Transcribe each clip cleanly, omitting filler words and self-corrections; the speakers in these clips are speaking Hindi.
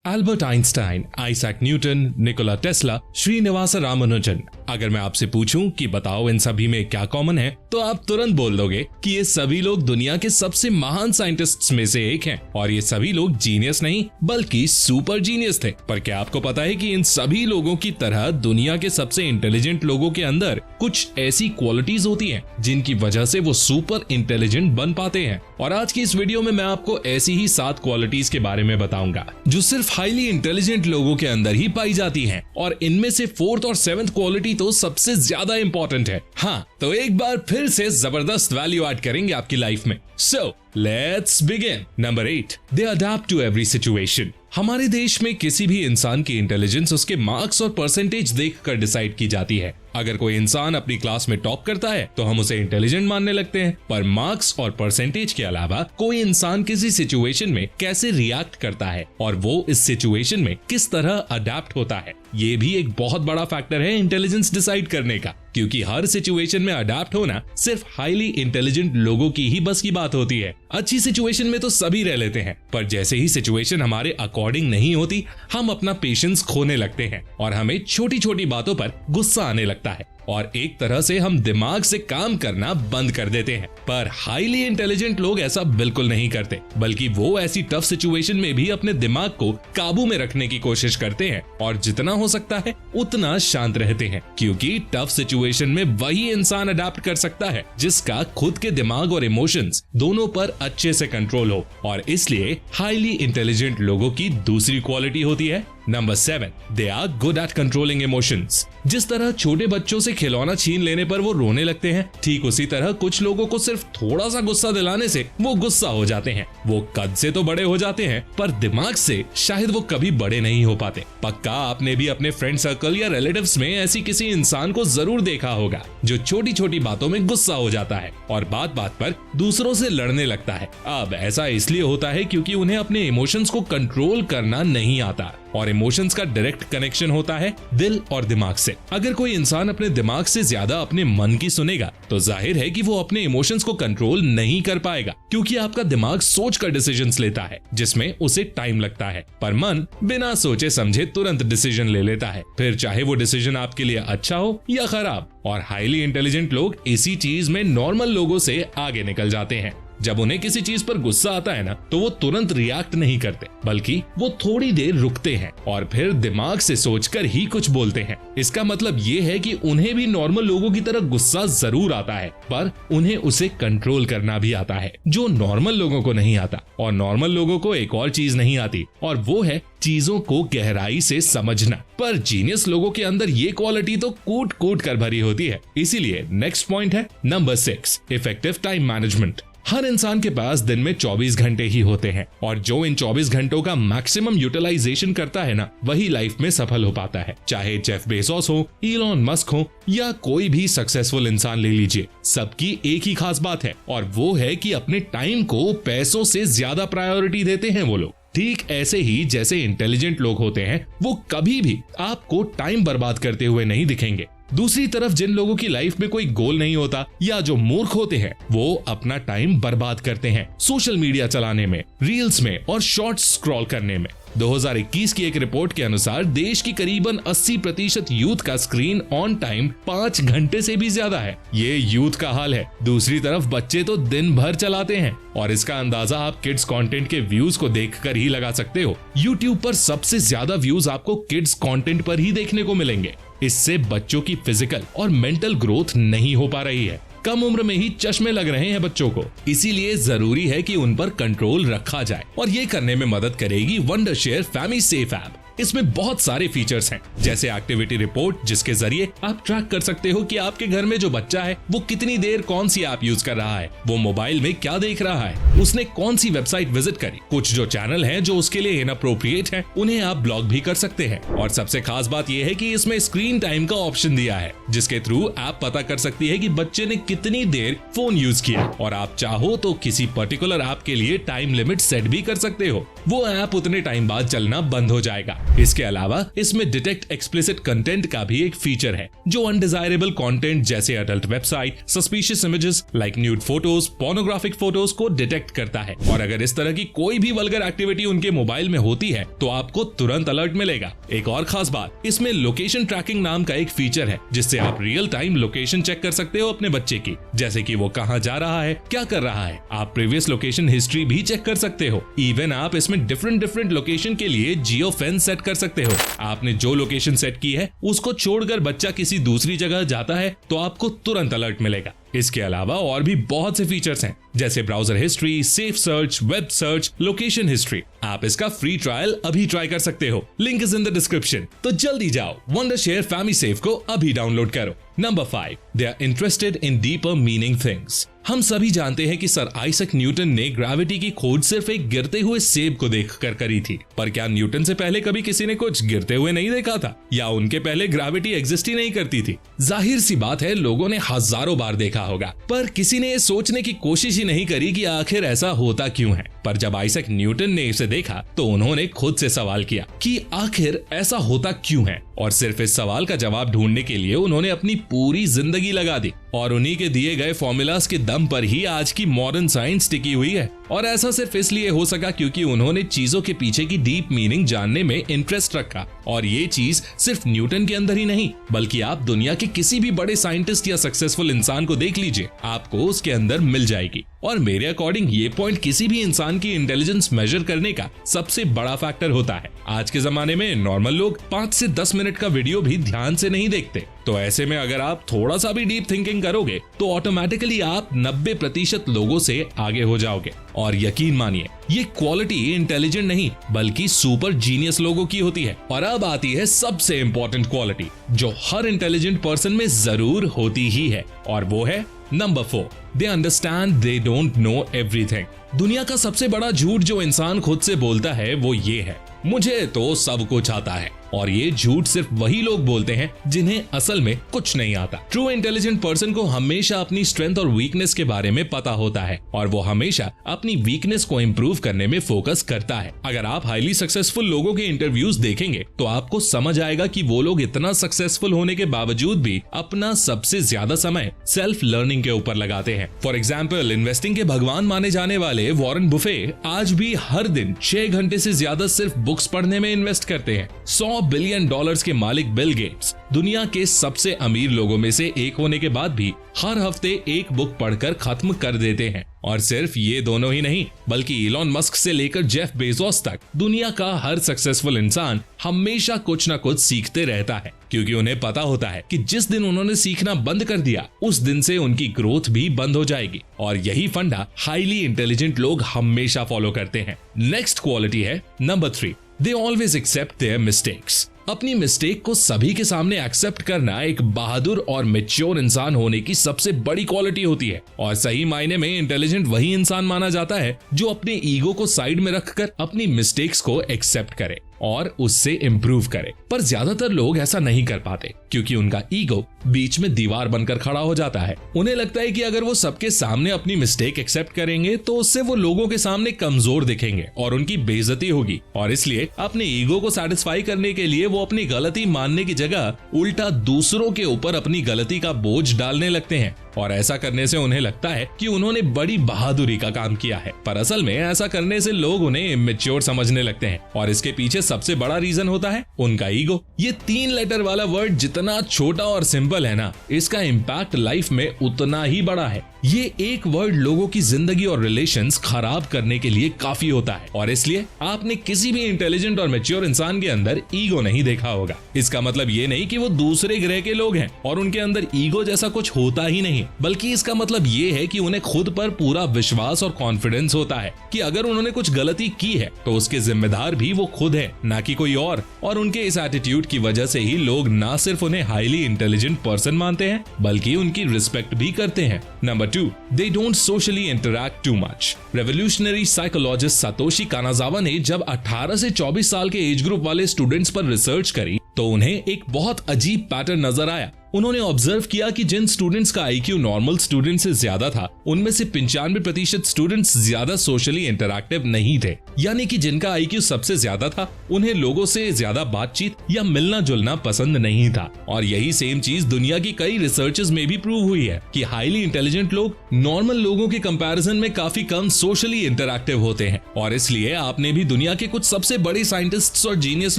Albert Einstein, Isaac Newton, Nikola Tesla, Srinivasa Ramanujan. अगर मैं आपसे पूछूं कि बताओ इन सभी में क्या कॉमन है, तो आप तुरंत बोल दोगे कि ये सभी लोग दुनिया के सबसे महान साइंटिस्ट्स में से एक हैं और ये सभी लोग जीनियस नहीं बल्कि सुपर जीनियस थे। पर क्या आपको पता है कि इन सभी लोगों की तरह दुनिया के सबसे इंटेलिजेंट लोगों के अंदर कुछ ऐसी क्वालिटीज होती हैं जिनकी वजह से वो सुपर इंटेलिजेंट बन पाते हैं। और आज की इस वीडियो में मैं आपको ऐसी ही 7 क्वालिटीज के बारे में बताऊंगा जो सिर्फ हाईली इंटेलिजेंट लोगों के अंदर ही पाई जाती हैं, और इनमें से 4th और 7th क्वालिटी तो सबसे ज्यादा इंपॉर्टेंट है। हाँ, तो एक बार फिर से जबरदस्त वैल्यू ऐड करेंगे आपकी लाइफ में। So let's begin. Number 8, they adapt to every situation. हमारे देश में किसी भी इंसान की इंटेलिजेंस उसके मार्क्स और परसेंटेज देखकर डिसाइड की जाती है। अगर कोई इंसान अपनी क्लास में टॉप करता है तो हम उसे इंटेलिजेंट मानने लगते हैं, पर मार्क्स और परसेंटेज के अलावा कोई इंसान किसी सिचुएशन में कैसे रिएक्ट करता है और वो इस सिचुएशन में किस तरह अडैप्ट होता है, ये भी एक बहुत बड़ा फैक्टर है इंटेलिजेंस डिसाइड करने का। क्योंकि हर सिचुएशन में अडैप्ट होना सिर्फ हाईली इंटेलिजेंट लोगों की ही बस की बात होती है। अच्छी सिचुएशन में तो सभी रह लेते हैं, पर जैसे ही सिचुएशन हमारे अकॉर्डिंग नहीं होती, हम अपना पेशेंस खोने लगते हैं और हमें छोटी छोटी बातों पर गुस्सा आने लगता है और एक तरह से हम दिमाग से काम करना बंद कर देते हैं। पर हाईली इंटेलिजेंट लोग ऐसा बिल्कुल नहीं करते, बल्कि वो ऐसी टफ सिचुएशन में भी अपने दिमाग को काबू में रखने की कोशिश करते हैं और जितना हो सकता है उतना शांत रहते हैं, क्योंकि टफ सिचुएशन में वही इंसान अडैप्ट कर सकता है जिसका खुद के दिमाग और इमोशंस दोनों पर अच्छे से कंट्रोल हो। और इसलिए हाईली इंटेलिजेंट लोगों की दूसरी क्वालिटी होती है number 7, they are good at controlling emotions. जिस तरह छोटे बच्चों से खिलौना छीन लेने पर वो रोने लगते हैं, ठीक उसी तरह कुछ लोगों को सिर्फ थोड़ा सा गुस्सा दिलाने से वो गुस्सा हो जाते हैं। वो कद से तो बड़े हो जाते हैं, पर दिमाग से शायद वो कभी बड़े नहीं हो पाते। पक्का आपने भी अपने फ्रेंड सर्कल या रिलेटिव्स में ऐसी किसी इंसान को जरूर देखा होगा जो छोटी छोटी बातों में गुस्सा हो जाता है और बात बात पर दूसरों से लड़ने लगता है। अब ऐसा इसलिए होता है क्योंकि उन्हें अपने इमोशंस को कंट्रोल करना नहीं आता, और इमोशंस का डायरेक्ट कनेक्शन होता है दिल और दिमाग से। अगर कोई इंसान अपने दिमाग से ज्यादा अपने मन की सुनेगा तो जाहिर है कि वो अपने इमोशंस को कंट्रोल नहीं कर पाएगा, क्योंकि आपका दिमाग सोच कर डिसीजंस लेता है जिसमें उसे टाइम लगता है, पर मन बिना सोचे समझे तुरंत डिसीजन ले लेता है, फिर चाहे वो डिसीजन आपके लिए अच्छा हो या खराब। और हाईली इंटेलिजेंट लोग इसी चीज में नॉर्मल लोगों से आगे निकल जाते हैं। जब उन्हें किसी चीज पर गुस्सा आता है ना, तो वो तुरंत रिएक्ट नहीं करते, बल्कि वो थोड़ी देर रुकते हैं और फिर दिमाग से सोचकर ही कुछ बोलते हैं। इसका मतलब ये है कि उन्हें भी नॉर्मल लोगों की तरह गुस्सा जरूर आता है, पर उन्हें उसे कंट्रोल करना भी आता है, जो नॉर्मल लोगों को नहीं आता। और नॉर्मल लोगों को एक और चीज नहीं आती, और वो है चीजों को गहराई से समझना। पर जीनियस लोगों के अंदर ये क्वालिटी तो कूट कूट कर भरी होती है। इसीलिए नेक्स्ट पॉइंट है नंबर 6, इफेक्टिव टाइम मैनेजमेंट। हर इंसान के पास दिन में 24 घंटे ही होते हैं, और जो इन 24 घंटों का मैक्सिमम यूटिलाइजेशन करता है ना, वही लाइफ में सफल हो पाता है। चाहे जेफ बेजोस हो, इलॉन मस्क हो या कोई भी सक्सेसफुल इंसान ले लीजिए, सबकी एक ही खास बात है, और वो है कि अपने टाइम को पैसों से ज्यादा प्रायोरिटी देते हैं वो लोग। ठीक ऐसे ही जैसे इंटेलिजेंट लोग होते हैं, वो कभी भी आपको टाइम बर्बाद करते हुए नहीं दिखेंगे। दूसरी तरफ जिन लोगों की लाइफ में कोई गोल नहीं होता या जो मूर्ख होते हैं, वो अपना टाइम बर्बाद करते हैं सोशल मीडिया चलाने में, रील्स में और शॉर्ट्स स्क्रॉल करने में। 2021 की एक रिपोर्ट के अनुसार देश की करीबन 80% यूथ का स्क्रीन ऑन टाइम 5 घंटे से भी ज्यादा है। ये यूथ का हाल है। दूसरी तरफ बच्चे तो दिन भर चलाते हैं, और इसका अंदाजा आप किड्स कंटेंट के व्यूज को देखकर ही लगा सकते हो। यूट्यूब पर सबसे ज्यादा व्यूज आपको किड्स कंटेंट पर ही देखने को मिलेंगे। इससे बच्चों की फिजिकल और मेंटल ग्रोथ नहीं हो पा रही है। कम उम्र में ही चश्मे लग रहे हैं बच्चों को। इसीलिए जरूरी है कि उन पर कंट्रोल रखा जाए, और ये करने में मदद करेगी वंडरशेयर फैमिली सेफ ऐप। इसमें बहुत सारे फीचर्स हैं, जैसे एक्टिविटी रिपोर्ट, जिसके जरिए आप ट्रैक कर सकते हो कि आपके घर में जो बच्चा है वो कितनी देर कौन सी ऐप यूज कर रहा है, वो मोबाइल में क्या देख रहा है, उसने कौन सी वेबसाइट विजिट करी। कुछ जो चैनल हैं जो उसके लिए इनअप्रोप्रिएट हैं, उन्हें आप ब्लॉक भी कर सकते हैं। और सबसे खास बात यह है कि इसमें स्क्रीन टाइम का ऑप्शन दिया है, जिसके थ्रू ऐप पता कर सकती है कि बच्चे ने कितनी देर फोन यूज किया, और आप चाहो तो किसी पर्टिकुलर ऐप के लिए टाइम लिमिट सेट भी कर सकते हो। वो ऐप उतने टाइम बाद चलना बंद हो जाएगा। इसके अलावा इसमें डिटेक्ट एक्सप्लिसिट कंटेंट का भी एक फीचर है जो अनडिजायरेबल कंटेंट जैसे adult website, suspicious images like nude photos, pornographic photos को डिटेक्ट करता है। और अगर इस तरह की कोई भी वल्गर एक्टिविटी उनके मोबाइल में होती है तो आपको तुरंत अलर्ट मिलेगा। एक और खास बात, इसमें लोकेशन ट्रैकिंग नाम का एक फीचर है जिससे आप रियल टाइम लोकेशन चेक कर सकते हो अपने बच्चे की, जैसे कि वो कहाँ जा रहा है, क्या कर रहा है। आप प्रीवियस लोकेशन हिस्ट्री भी चेक कर सकते हो। इवन आप इसमें डिफरेंट लोकेशन के लिए जियो फेंस सेट कर सकते हो। आपने जो लोकेशन सेट की है उसको छोड़कर बच्चा किसी दूसरी जगह जाता है तो आपको तुरंत अलर्ट मिलेगा। इसके अलावा और भी बहुत से फीचर्स हैं जैसे browser history, safe search, web search, location history. आप इसका फ्री ट्रायल अभी ट्राई कर सकते हो। Link is in the description. तो जल्दी जाओ वंडरशेयर फैमिली सेफ को अभी डाउनलोड करो। Number 5, they are interested in deeper meaning things. हम सभी जानते हैं कि सर आइजैक न्यूटन ने ग्रेविटी की खोज सिर्फ एक गिरते हुए सेब को देखकर करी थी, पर क्या न्यूटन से पहले कभी किसी ने कुछ गिरते हुए नहीं देखा था, या उनके पहले ग्रेविटी एग्जिस्ट ही नहीं करती थी? जाहिर सी बात है लोगों ने हजारों बार देखा होगा, पर किसी ने ये सोचने की कोशिश ही नहीं करी कि आखिर ऐसा होता क्यों है। पर जब आइजैक न्यूटन ने इसे देखा तो उन्होंने खुद से सवाल किया कि आखिर ऐसा होता क्यों है, और सिर्फ इस सवाल का जवाब ढूंढने के लिए उन्होंने अपनी पूरी जिंदगी लगा दी। और उन्हीं के दिए गए फॉर्मूलाज के दम पर ही आज की मॉडर्न साइंस टिकी हुई है। और ऐसा सिर्फ इसलिए हो सका क्योंकि उन्होंने चीजों के पीछे की डीप मीनिंग जानने में इंटरेस्ट रखा। और ये चीज सिर्फ न्यूटन के अंदर ही नहीं, बल्कि आप दुनिया के किसी भी बड़े साइंटिस्ट या सक्सेसफुल इंसान को देख लीजिए, आपको उसके अंदर मिल जाएगी। और मेरे अकॉर्डिंग ये पॉइंट किसी भी इंसान की इंटेलिजेंस मेजर करने का सबसे बड़ा फैक्टर होता है। आज के जमाने में नॉर्मल लोग 5 से 10 मिनट का वीडियो भी ध्यान से नहीं देखते, तो ऐसे में अगर आप थोड़ा सा भी डीप थिंकिंग करोगे तो ऑटोमेटिकली आप 90% लोगों से आगे हो जाओगे। और यकीन मानिए ये क्वालिटी इंटेलिजेंट नहीं बल्कि सुपर जीनियस लोगों की होती है। और अब आती है सबसे इंपॉर्टेंट क्वालिटी जो हर इंटेलिजेंट पर्सन में जरूर होती ही है, और वो है number 4, they understand they don't know everything. दुनिया का सबसे बड़ा झूठ जो इंसान खुद से बोलता है वो ये है, मुझे तो सब कुछ आता है। और ये झूठ सिर्फ वही लोग बोलते हैं जिन्हें असल में कुछ नहीं आता। ट्रू इंटेलिजेंट पर्सन को हमेशा अपनी स्ट्रेंथ और वीकनेस के बारे में पता होता है, और वो हमेशा अपनी वीकनेस को इम्प्रूव करने में फोकस करता है। अगर आप हाईली सक्सेसफुल लोगों के इंटरव्यूज देखेंगे तो आपको समझ आएगा कि वो लोग इतना सक्सेसफुल होने के बावजूद भी अपना सबसे ज्यादा समय सेल्फ लर्निंग के ऊपर लगाते हैं। फॉर एग्जाम्पल, इन्वेस्टिंग के भगवान माने जाने वाले वॉरेन बुफे आज भी हर दिन 6 घंटे से ज्यादा सिर्फ बुक्स पढ़ने में इन्वेस्ट करते हैं। $100 बिलियन के मालिक बिल गेट्स दुनिया के सबसे अमीर लोगों में से एक होने के बाद भी हर हफ्ते एक बुक पढ़कर खत्म कर देते हैं। और सिर्फ ये दोनों ही नहीं बल्कि इलॉन मस्क से लेकर जेफ बेजोस तक दुनिया का हर सक्सेसफुल इंसान हमेशा कुछ न कुछ सीखते रहता है, क्योंकि उन्हें पता होता है कि जिस दिन उन्होंने सीखना बंद कर दिया उस दिन से उनकी ग्रोथ भी बंद हो जाएगी। और यही फंडा हाईली इंटेलिजेंट लोग हमेशा फॉलो करते हैं। नेक्स्ट क्वालिटी है number 3, they always accept their mistakes. अपनी मिस्टेक को सभी के सामने एक्सेप्ट करना एक बहादुर और मैच्योर इंसान होने की सबसे बड़ी क्वालिटी होती है। और सही मायने में इंटेलिजेंट वही इंसान माना जाता है जो अपने ईगो को साइड में रखकर अपनी मिस्टेक्स को एक्सेप्ट करे और उससे इम्प्रूव करे। पर ज्यादातर लोग ऐसा नहीं कर पाते क्योंकि उनका ईगो बीच में दीवार बनकर खड़ा हो जाता है। उन्हें लगता है कि अगर वो सबके सामने अपनी मिस्टेक एक्सेप्ट करेंगे तो उससे वो लोगों के सामने कमजोर दिखेंगे और उनकी बेइज्जती होगी। और इसलिए अपने ईगो को सेटिस्फाई करने के लिए वो अपनी गलती मानने की जगह उल्टा दूसरों के ऊपर अपनी गलती का बोझ डालने लगते हैं। और ऐसा करने से उन्हें लगता है कि उन्होंने बड़ी बहादुरी का काम किया है, पर असल में ऐसा करने से लोग उन्हें इमेच्योर समझने लगते हैं। और इसके पीछे सबसे बड़ा रीजन होता है उनका ईगो। ये 3 लेटर वाला वर्ड जितना छोटा और सिंपल है ना, इसका इम्पैक्ट लाइफ में उतना ही बड़ा है। ये एक वर्ड लोगों की जिंदगी और रिलेशंस खराब करने के लिए काफी होता है। और इसलिए आपने किसी भी इंटेलिजेंट और मैच्योर इंसान के अंदर ईगो नहीं देखा होगा। इसका मतलब ये नहीं कि वो दूसरे ग्रह के लोग हैं और उनके अंदर ईगो जैसा कुछ होता ही नहीं, बल्कि इसका मतलब ये है कि उन्हें खुद पर पूरा विश्वास और कॉन्फिडेंस होता है कि अगर उन्होंने कुछ गलती की है तो उसके जिम्मेदार भी वो खुद है, ना कि कोई और। और उनके इस एटीट्यूड की वजह से ही लोग ना सिर्फ उन्हें हाईली इंटेलिजेंट पर्सन मानते हैं बल्कि उनकी रिस्पेक्ट भी करते हैं। Number 2, they don't socially interact too much। Revolutionary psychologist Satoshi Kanazawa ने जब 18 से 24 साल के एज ग्रुप वाले स्टूडेंट्स पर रिसर्च करी तो उन्हें एक बहुत अजीब पैटर्न नजर आया। उन्होंने ऑब्जर्व किया कि जिन स्टूडेंट्स का IQ नॉर्मल स्टूडेंट से ज्यादा था, उनमें से 95% स्टूडेंट्स ज्यादा सोशली इंटरैक्टिव नहीं थे। यानी कि जिनका IQ सबसे ज्यादा था, उन्हें लोगों से ज्यादा बातचीत या मिलना जुलना पसंद नहीं था। और यही सेम चीज दुनिया की कई रिसर्चेस में भी प्रूव हुई है कि हाईली इंटेलिजेंट लोग नॉर्मल लोगों के कंपैरिजन में काफी कम सोशली इंटरैक्टिव होते हैं। और इसलिए आपने भी दुनिया के कुछ सबसे बड़े साइंटिस्ट्स और जीनियस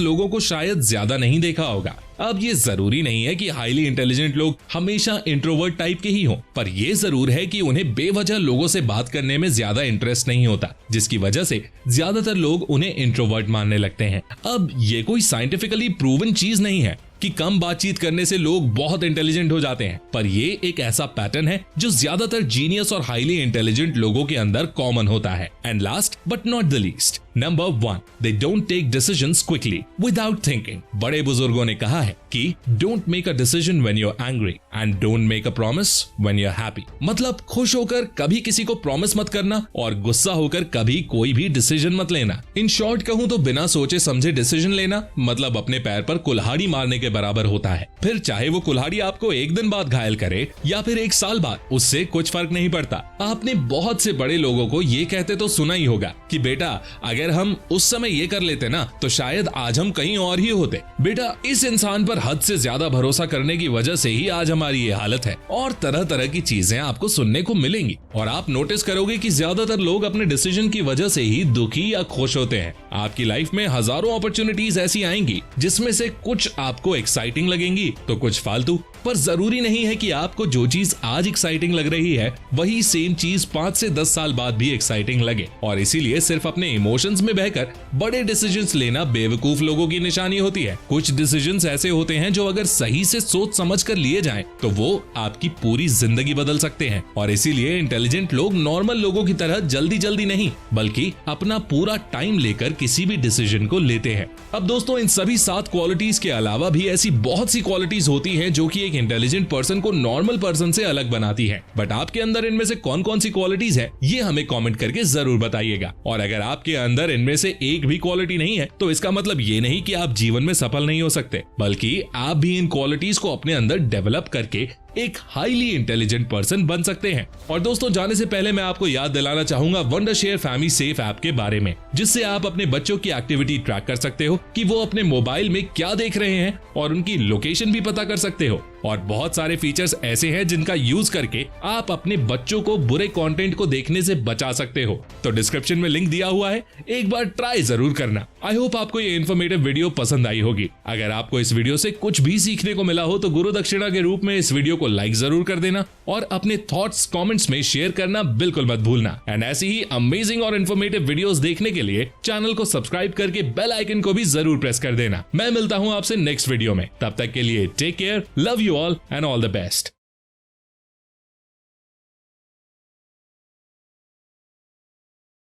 लोगों को शायद ज्यादा नहीं देखा होगा। अब ये जरूरी नहीं है कि हाईली इंटेलिजेंट लोग हमेशा इंट्रोवर्ट टाइप के ही हों, पर ये जरूर है कि उन्हें बेवजह लोगों से बात करने में ज्यादा इंटरेस्ट नहीं होता, जिसकी वजह से ज्यादातर लोग उन्हें इंट्रोवर्ट मानने लगते हैं। अब ये कोई साइंटिफिकली प्रूवन चीज नहीं है कि कम बातचीत करने से लोग बहुत इंटेलिजेंट हो जाते हैं, पर ये एक ऐसा पैटर्न है जो ज्यादातर जीनियस और हाईली इंटेलिजेंट लोगों के अंदर कॉमन होता है। And last but not the least, number 1, they don't take decisions quickly without thinking. बड़े बुजुर्गों ने कहा है कि don't make a decision when you are angry and don't make a promise when you are happy. मतलब खुश होकर कभी किसी को प्रॉमिस मत करना और गुस्सा होकर कभी कोई भी डिसीजन मत लेना। इन शॉर्ट कहूं तो बिना सोचे समझे डिसीजन लेना मतलब अपने पैर पर कुल्हाड़ी मारने के बराबर होता है। फिर चाहे वो कुल्हाड़ी आपको एक दिन बाद घायल करे या फिर एक साल बाद, उससे कुछ फर्क नहीं पड़ता। आपने बहुत से बड़े लोगों को ये कहते तो सुना ही होगा कि बेटा अगर हम उस समय ये कर लेते ना तो शायद आज हम कहीं और ही होते। बेटा इस इंसान पर हद से ज्यादा भरोसा करने की वजह से ही आज हमारी ये हालत है। और तरह तरह की चीजें आपको सुनने को मिलेंगी और आप नोटिस करोगे कि ज्यादातर लोग अपने डिसीजन की वजह से ही दुखी या खुश होते हैं। आपकी लाइफ में हजारों अपॉर्चुनिटीज ऐसी आएंगी जिसमें से कुछ आपको एक्साइटिंग लगेंगी तो कुछ फालतू, पर जरूरी नहीं है कि आपको जो चीज आज एक्साइटिंग लग रही है वही सेम चीज 5 से 10 साल बाद भी एक्साइटिंग लगे। और इसीलिए सिर्फ अपने इमोशंस में बहकर बड़े डिसीजंस लेना बेवकूफ लोगों की निशानी होती है। कुछ डिसीजंस ऐसे होते हैं जो अगर सही से सोच समझ कर लिए जाएं तो वो आपकी पूरी जिंदगी बदल सकते हैं। और इसीलिए इंटेलिजेंट लोग नॉर्मल लोगों की तरह जल्दी जल्दी नहीं बल्कि अपना पूरा टाइम लेकर किसी भी डिसीजन को लेते हैं। अब दोस्तों इन सभी 7 क्वालिटीज के अलावा भी ऐसी बहुत सी क्वालिटीज होती हैं जो कि एक इंटेलिजेंट पर्सन को नॉर्मल पर्सन से अलग बनाती है। बट आपके अंदर इनमें से कौन कौन सी क्वालिटीज है ये हमें कमेंट करके जरूर बताइएगा। और अगर आपके अंदर इनमें से एक भी क्वालिटी नहीं है तो इसका मतलब ये नहीं कि आप जीवन में सफल नहीं हो सकते, बल्कि आप भी इन क्वालिटीज को अपने अंदर डेवलप करके एक हाईली इंटेलिजेंट पर्सन बन सकते हैं। और दोस्तों जाने से पहले मैं आपको याद दिलाना चाहूंगा वंडरशेयर फैमिली सेफ ऐप के बारे में, जिससे आप अपने बच्चों की एक्टिविटी ट्रैक कर सकते हो कि वो अपने मोबाइल में क्या देख रहे हैं और उनकी लोकेशन भी पता कर सकते हो। और बहुत सारे फीचर्स ऐसे हैं जिनका यूज करके आप अपने बच्चों को बुरे कंटेंट को देखने से बचा सकते हो। तो डिस्क्रिप्शन में लिंक दिया हुआ है, एक बार ट्राई जरूर करना। आई होप आपको ये इन्फॉर्मेटिव वीडियो पसंद आई होगी। अगर आपको इस वीडियो से कुछ भी सीखने को मिला हो तो गुरु दक्षिणा के रूप में इस वीडियो को लाइक जरूर कर देना और अपने थॉट्स कमेंट्स में शेयर करना बिल्कुल मत भूलना। एंड ऐसी ही अमेजिंग और इन्फॉर्मेटिव वीडियोस देखने के लिए चैनल को सब्सक्राइब करके बेल आइकन को भी जरूर प्रेस कर देना। मैं मिलता हूं आपसे नेक्स्ट वीडियो में, तब तक के लिए take care, love you all and all the best.